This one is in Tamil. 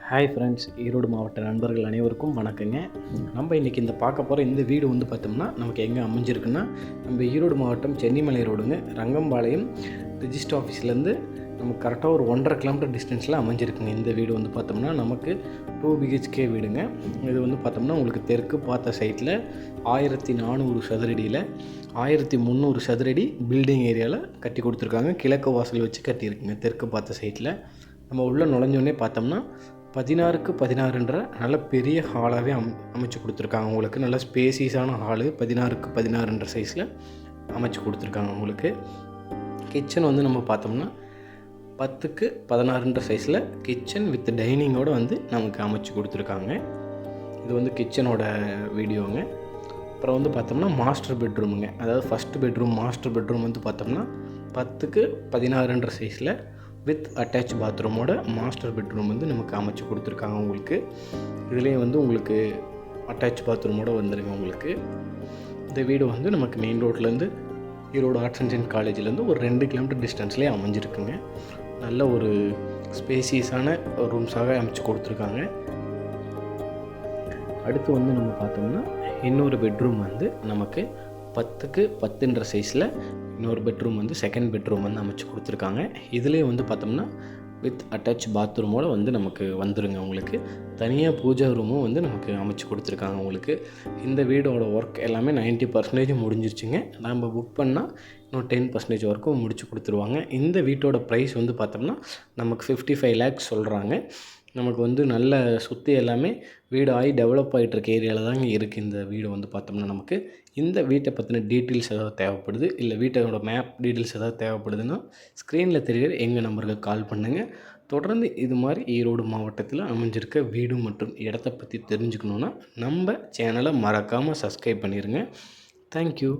ஹாய் ஃப்ரெண்ட்ஸ், ஈரோடு மாவட்ட நண்பர்கள் அனைவருக்கும் வணக்கங்க. நம்ம இன்றைக்கி பார்க்க போகிற இந்த வீடு பார்த்தோம்னா நமக்கு எங்கே அமைஞ்சிருக்குன்னா, நம்ம ஈரோடு மாவட்டம் சென்னிமலை ரோடுங்க, ரங்கம்பாளையம் ரிஜிஸ்டர் ஆஃபீஸ்லேருந்து நமக்கு கரெக்டாக ஒரு 1.5 கிலோமீட்டர் டிஸ்டன்ஸில் அமைஞ்சிருக்குங்க. இந்த வீடு பார்த்தோம்னா நமக்கு 2 BHK வீடுங்க. இது பார்த்தோம்னா உங்களுக்கு தெற்கு பார்த்த சைட்டில் 1400 சதுரடியில் 1300 சதுரடி பில்டிங் ஏரியாவில் கட்டி கொடுத்துருக்காங்க. கிழக்கு வாசல் வச்சு கட்டியிருக்குங்க. தெற்கு பார்த்த சைட்டில் நம்ம உள்ளே நுழைஞ்சோடனே பார்த்தோம்னா 16க்கு 16ன்ற நல்ல பெரிய ஹாலாகவே அமைச்சு கொடுத்துருக்காங்க. உங்களுக்கு நல்ல ஸ்பேசியஸான ஹாலு 16க்கு 16ன்ற சைஸில் அமைச்சு கொடுத்துருக்காங்க. உங்களுக்கு கிச்சன் நம்ம பார்த்தோம்னா 10க்கு 16ன்ற சைஸில் கிச்சன் வித் டைனிங்கோடு நமக்கு அமைச்சு கொடுத்துருக்காங்க. இது கிச்சனோட வீடியோங்க. அப்புறம் பார்த்தோம்னா மாஸ்டர் பெட்ரூமுங்க, அதாவது ஃபஸ்ட்டு பெட்ரூம் மாஸ்டர் பெட்ரூம் பார்த்தோம்னா 10க்கு 16ன்ற சைஸில் வித் அட்டாச் பாத்ரூமோட மாஸ்டர் பெட்ரூம் நமக்கு அமைச்சு கொடுத்துருக்காங்க. உங்களுக்கு இதுலேயே உங்களுக்கு அட்டாச் பாத்ரூமோடு வந்துடுங்க. உங்களுக்கு இந்த வீடு நமக்கு மெயின் ரோட்லேருந்து ஈரோடு ஆர்ட்ஸ் அண்ட் சயின்ஸ் காலேஜ்லேருந்து ஒரு 2 கிலோமீட்டர் டிஸ்டன்ஸ்லேயே அமைஞ்சிருக்குங்க. நல்ல ஒரு ஸ்பேசியஸான ரூம்ஸாக அமைச்சு கொடுத்துருக்காங்க. அடுத்து நம்ம பார்த்தோம்னா இன்னொரு பெட்ரூம் நமக்கு 10க்கு 10ன்ற சைஸில் இன்னொரு பெட்ரூம் செகண்ட் பெட்ரூம் அமைச்சு கொடுத்துருக்காங்க. இதுலேயே பார்த்தோம்னா வித் அட்டாச் பாத்ரூமோடு நமக்கு வந்துடுங்க. உங்களுக்கு தனியாக பூஜா ரூமும் நமக்கு அமைச்சு கொடுத்துருக்காங்க. உங்களுக்கு இந்த வீடோட ஒர்க் எல்லாமே 90% முடிஞ்சிருச்சுங்க. நம்ம புக் பண்ணால் இன்னும் 10% ஒர்க்கும் முடிச்சு கொடுத்துருவாங்க. இந்த வீட்டோட ப்ரைஸ் பார்த்தோம்னா நமக்கு 55 lakhs சொல்கிறாங்க. நமக்கு நல்ல சுற்றி எல்லாமே வீடு ஆகி டெவலப் ஆகிட்டுருக்க ஏரியாவில் தாங்க இருக்குது இந்த வீடு. பார்த்தோம்னா நமக்கு இந்த வீட்டை பற்றின டீட்டெயில்ஸ் ஏதாவது தேவைப்படுது, இல்லை வீட்டோட மேப் டீட்டெயில்ஸ் ஏதாவது தேவைப்படுதுன்னா ஸ்க்ரீனில் தெரிகிற எங்கள் நம்பருக்கு கால் பண்ணுங்கள். தொடர்ந்து இது மாதிரி ஈரோடு மாவட்டத்தில் அமைஞ்சிருக்க வீடு மற்றும் இடத்த பற்றி தெரிஞ்சுக்கணுன்னா நம்ம சேனலை மறக்காமல் சப்ஸ்கிரைப் பண்ணிடுங்க. தேங்க்யூ.